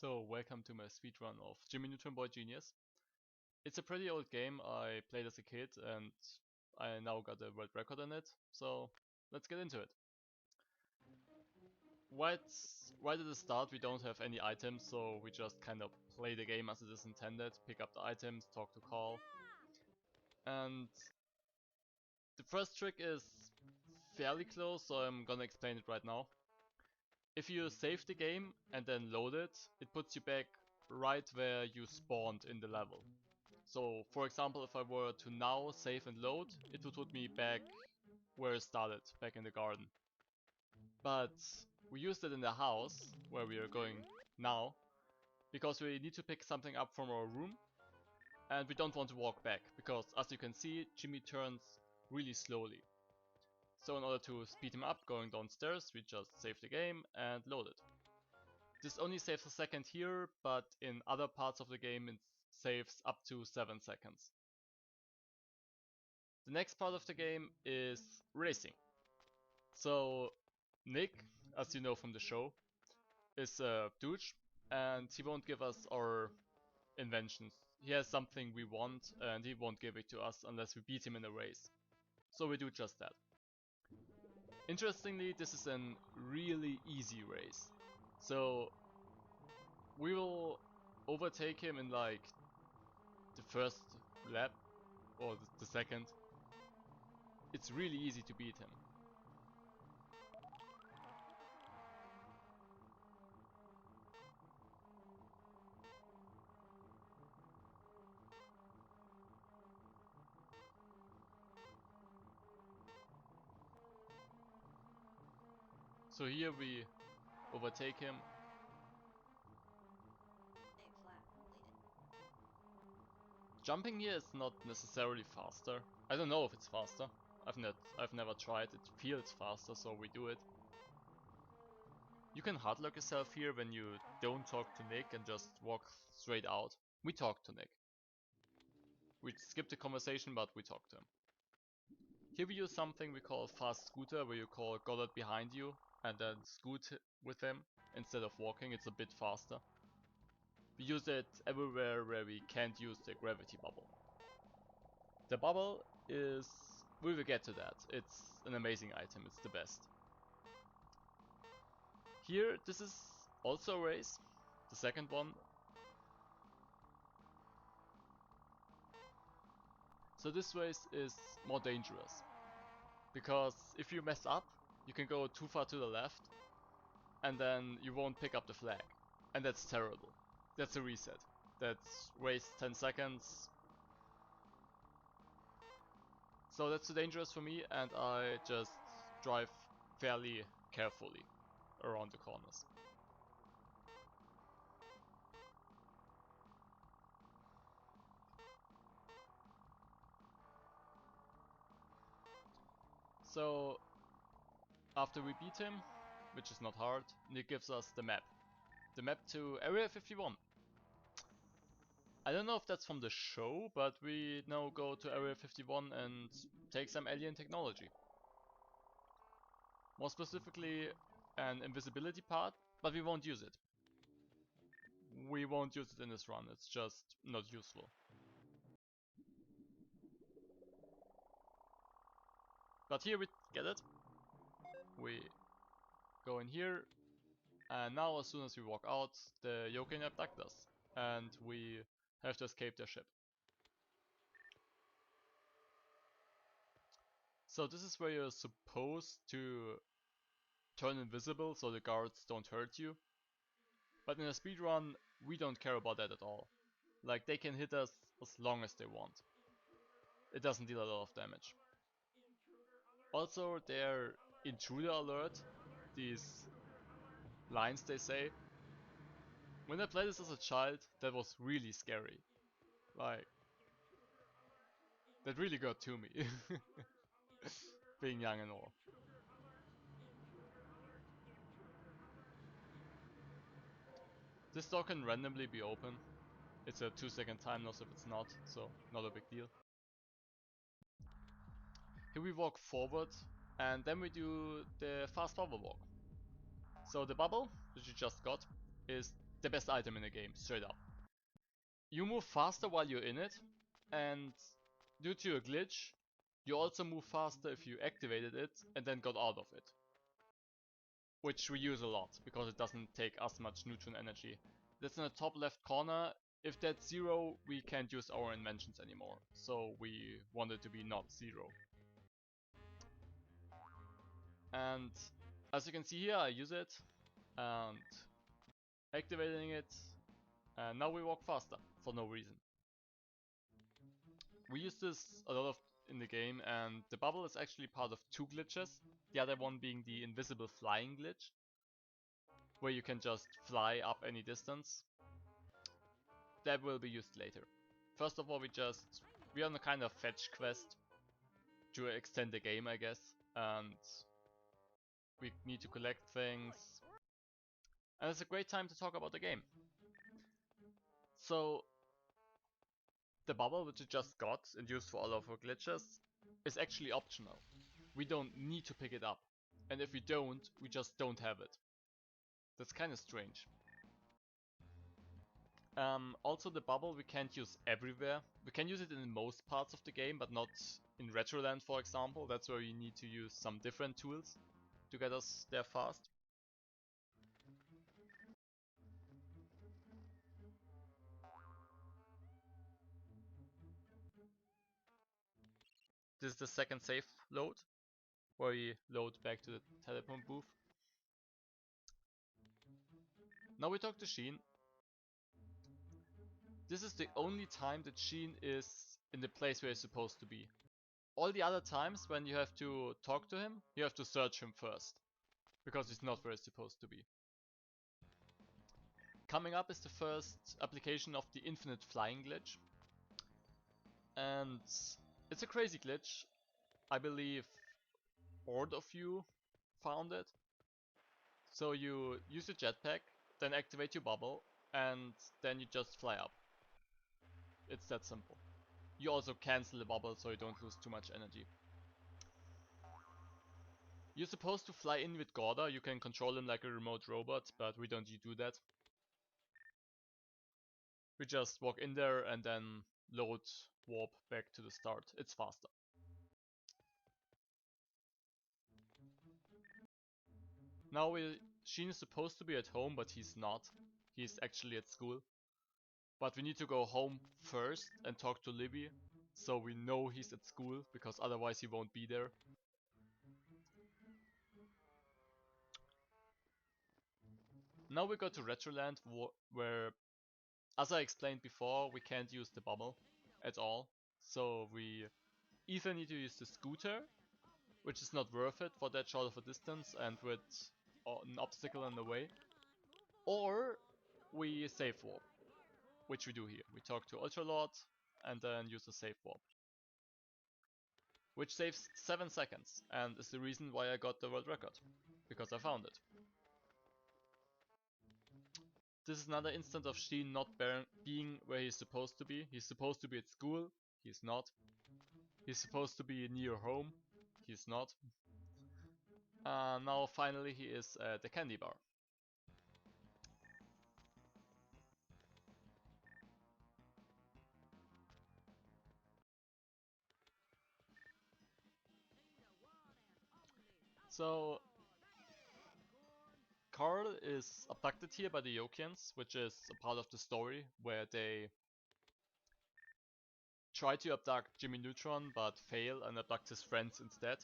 So, welcome to my speedrun of Jimmy Neutron Boy Genius. It's a pretty old game I played as a kid and I now got a world record in it, so let's get into it. Right at the start we don't have any items, so we just kind of play the game as it is intended, pick up the items, talk to Carl. And the first trick is fairly close, so I'm gonna explain it right now. If you save the game and then load it, it puts you back right where you spawned in the level. So, for example, if I were to now save and load, it would put me back where I started, back in the garden. But we used it in the house, where we are going now, because we need to pick something up from our room, and we don't want to walk back, because as you can see, Jimmy turns really slowly. So in order to speed him up going downstairs, we just save the game and load it. This only saves a second here, but in other parts of the game it saves up to 7 seconds. The next part of the game is racing. So Nick, as you know from the show, is a douche and he won't give us our inventions. He has something we want and he won't give it to us unless we beat him in a race. So we do just that. Interestingly, this is a really easy race. So we will overtake him in like the first lap or the second. It's really easy to beat him. So here we overtake him. Jumping here is not necessarily faster. I don't know if it's faster. I've never tried. It feels faster, so we do it. You can hardlock yourself here when you don't talk to Nick and just walk straight out. We talk to Nick. We skip the conversation, but we talk to him. Here we use something we call fast scooter, where you call Goddard behind you and then scoot with him instead of walking. It's a bit faster. We use it everywhere where we can't use the gravity bubble. The bubble is... we will get to that. It's an amazing item, it's the best. Here, this is also a race, the second one. So this race is more dangerous, because if you mess up, you can go too far to the left, and then you won't pick up the flag. And that's terrible. That's a reset. That's waste 10 seconds. So that's too dangerous for me, and I just drive fairly carefully around the corners. So after we beat him, which is not hard, Nick gives us the map. The map to Area 51. I don't know if that's from the show, but we now go to Area 51 and take some alien technology. More specifically, an invisibility part, but we won't use it. We won't use it in this run, it's just not useful. But here we get it. We go in here, and now as soon as we walk out, the Yokai abduct us, and we have to escape their ship. So this is where you're supposed to turn invisible so the guards don't hurt you. But in a speedrun, we don't care about that at all. Like, they can hit us as long as they want. It doesn't deal a lot of damage. Also, their intruder alert, these lines they say. When I played this as a child, that was really scary. Like, that really got to me. Being young and all. This door can randomly be open. It's a 2-second time loss if it's not, so not a big deal. Here we walk forward, and then we do the fast forward walk. So the bubble, which you just got, is the best item in the game, straight up. You move faster while you're in it, and due to a glitch, you also move faster if you activated it and then got out of it. Which we use a lot, because it doesn't take as much neutron energy. That's in the top left corner. If that's 0, we can't use our inventions anymore. So we want it to be not 0. And as you can see here, I use it, and activating it, and now we walk faster, for no reason. We use this a lot in the game, and the bubble is actually part of 2 glitches. The other one being the invisible flying glitch, where you can just fly up any distance. That will be used later. First of all, we're on a kind of fetch quest to extend the game, I guess, and we need to collect things. And it's a great time to talk about the game. So, the bubble which we just got and used for all of our glitches is actually optional. We don't need to pick it up. And if we don't, we just don't have it. That's kind of strange. Also the bubble we can't use everywhere. We can use it in most parts of the game, but not in Retroland, for example. That's where we need to use some different tools to get us there fast. This is the second save load, where we load back to the teleport booth. Now we talk to Sheen. This is the only time that Sheen is in the place where he's supposed to be. All the other times when you have to talk to him, you have to search him first, because he's not where he's supposed to be. Coming up is the first application of the infinite flying glitch. And it's a crazy glitch. I believe board of you found it. So you use a jetpack, then activate your bubble, and then you just fly up. It's that simple. You also cancel the bubble so you don't lose too much energy. You're supposed to fly in with Gorda, you can control him like a remote robot, but we don't do that. We just walk in there and then load warp back to the start. It's faster. Now Sheen is supposed to be at home, but he's not. He's actually at school. But we need to go home first and talk to Libby, so we know he's at school, because otherwise he won't be there. Now we go to Retroland, where, as I explained before, we can't use the bubble at all. So we either need to use the scooter, which is not worth it for that short of a distance and with an obstacle in the way, or we save warp, which we do here. We talk to Ultralord and then use the save warp, which saves 7 seconds and is the reason why I got the world record, because I found it. This is another instance of Sheen not being where he's supposed to be. He's supposed to be at school, he's not. He's supposed to be near home, he's not. Now finally he is at the candy bar. So Carl is abducted here by the Yokians, which is a part of the story where they try to abduct Jimmy Neutron but fail and abduct his friends instead.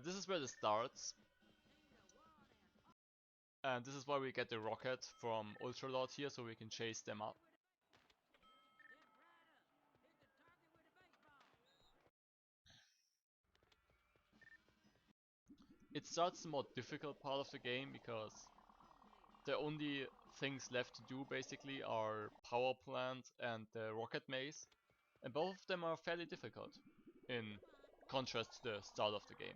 This is where this starts. And this is why we get the rocket from Ultralord here, so we can chase them up. It starts the more difficult part of the game, because the only things left to do basically are power plant and the rocket maze, and both of them are fairly difficult in contrast to the start of the game.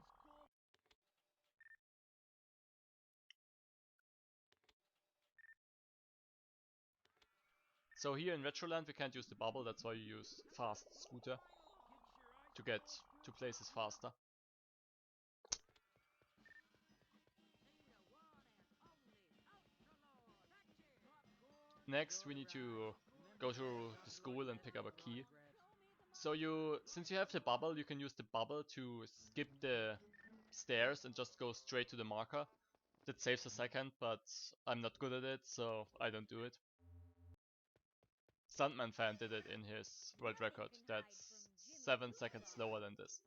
So here in Retroland we can't use the bubble, that's why you use fast scooter to get to places faster. Next we need to go to the school and pick up a key. So since you have the bubble, you can use the bubble to skip the stairs and just go straight to the marker. That saves a second, but I'm not good at it, so I don't do it. Stuntman fan did it in his world record. That's 7 seconds slower than this.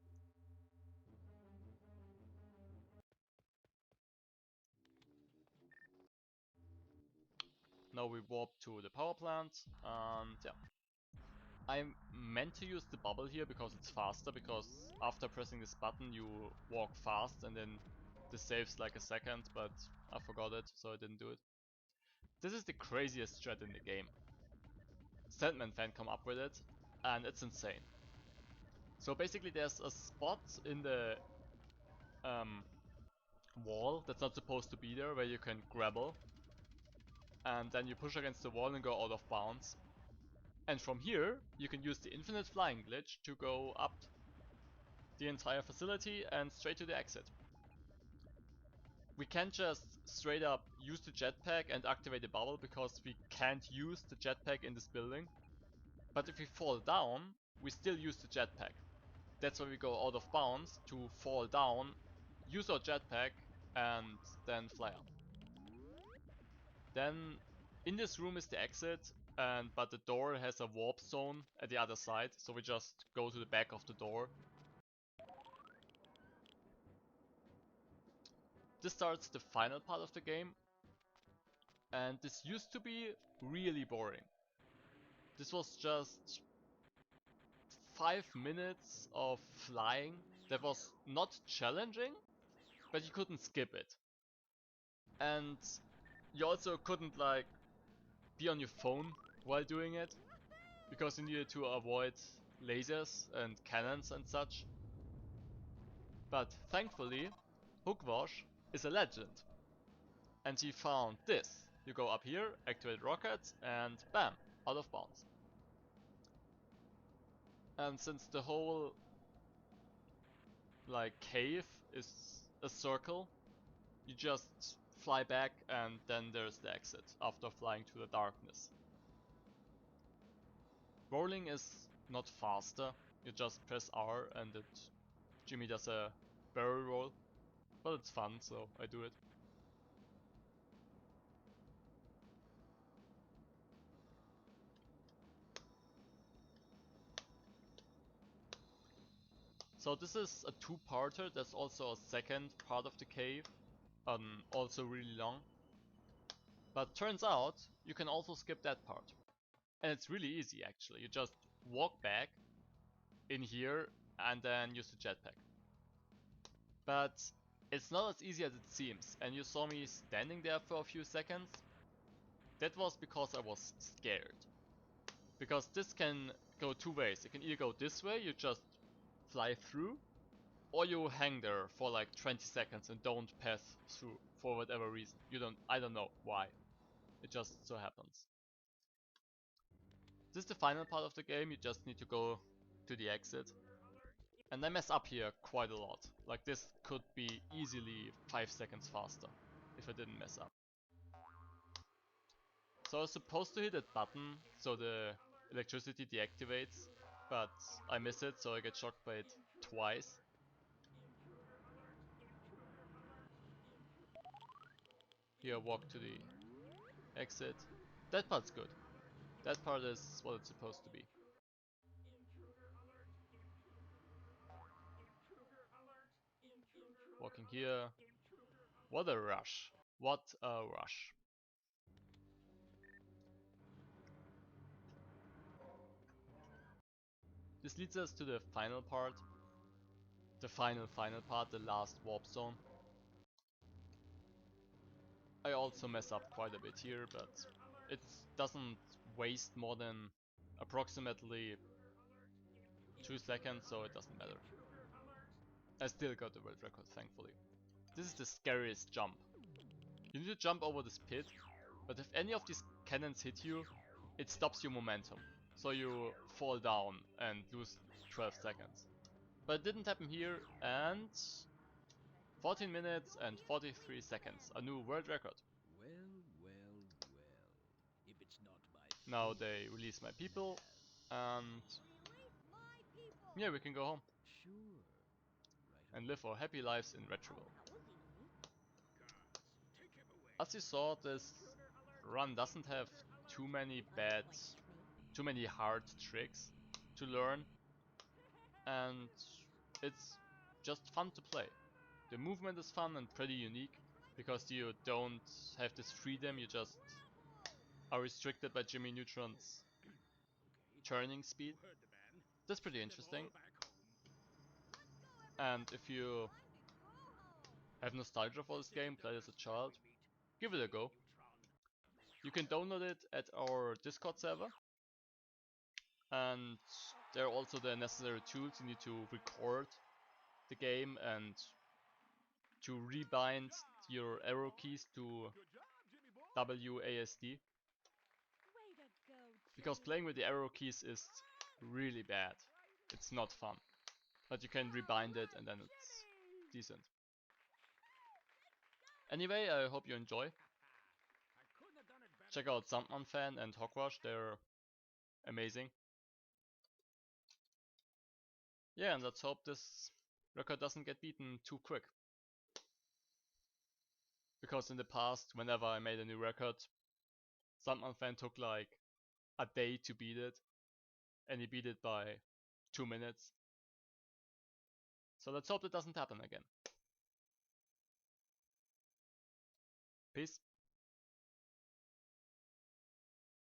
Now we warp to the power plant, and yeah. I meant to use the bubble here because it's faster, because after pressing this button you walk fast and then this saves like a second, but I forgot it, so I didn't do it. This is the craziest strat in the game. Sandman fan come up with it, and it's insane. So basically there's a spot in the wall that's not supposed to be there where you can grapple, and then you push against the wall and go out of bounds. And from here, you can use the infinite flying glitch to go up the entire facility and straight to the exit. We can't just straight up use the jetpack and activate the bubble because we can't use the jetpack in this building. But if we fall down, we still use the jetpack. That's why we go out of bounds to fall down, use our jetpack, and then fly up. Then in this room is the exit, but the door has a warp zone at the other side, so we just go to the back of the door. This starts the final part of the game, and this used to be really boring. This was just 5 minutes of flying that was not challenging, but you couldn't skip it. And you also couldn't like be on your phone while doing it, because you needed to avoid lasers and cannons and such. But thankfully, Hookwash is a legend, and he found this. You go up here, activate rockets, and bam, out of bounds. And since the whole like cave is a circle, you just fly back and then there's the exit after flying to the darkness. Rolling is not faster, you just press R and Jimmy does a barrel roll, but it's fun, so I do it. So this is a two-parter, there's also a second part of the cave, also really long. But turns out, you can also skip that part. And it's really easy actually, you just walk back in here and then use the jetpack. But it's not as easy as it seems, and you saw me standing there for a few seconds. That was because I was scared. Because this can go two ways, it can either go this way, you just fly through, or you hang there for like 20 seconds and don't pass through for whatever reason. I don't know why. It just so happens. This is the final part of the game, you just need to go to the exit. And I mess up here quite a lot. Like this could be easily 5 seconds faster if I didn't mess up. So I was supposed to hit that button so the electricity deactivates, but I miss it, so I get shocked by it twice. Here, walk to the exit. That part's good. That part is what it's supposed to be. Walking here. What a rush. What a rush. This leads us to the final part. The final part, the last warp zone. I also mess up quite a bit here, but it doesn't waste more than approximately 2 seconds, so it doesn't matter. I still got the world record, thankfully. This is the scariest jump. You need to jump over this pit, but if any of these cannons hit you, it stops your momentum. So you fall down and lose 12 seconds. But it didn't happen here, and 14 minutes and 43 seconds, a new world record. Well, well, well. If Now they release my people, and yeah, we can go home and live our happy lives in Retroville. As you saw, this run doesn't have too many hard tricks to learn, and it's just fun to play. The movement is fun and pretty unique, because you don't have this freedom, you just are restricted by Jimmy Neutron's turning speed. That's pretty interesting. And if you have nostalgia for this game, played as a child, give it a go. You can download it at our Discord server, and there are also the necessary tools. You need to record the game and to rebind your arrow keys to WASD, because playing with the arrow keys is really bad. It's not fun, but you can rebind it and then it's decent. Anyway, I hope you enjoy. Check out Sandman Fan and Hogwash, they're amazing. Yeah, and let's hope this record doesn't get beaten too quick. Because in the past, whenever I made a new record, Sandman Fan took like a day to beat it, and he beat it by 2 minutes. So let's hope that doesn't happen again. Peace.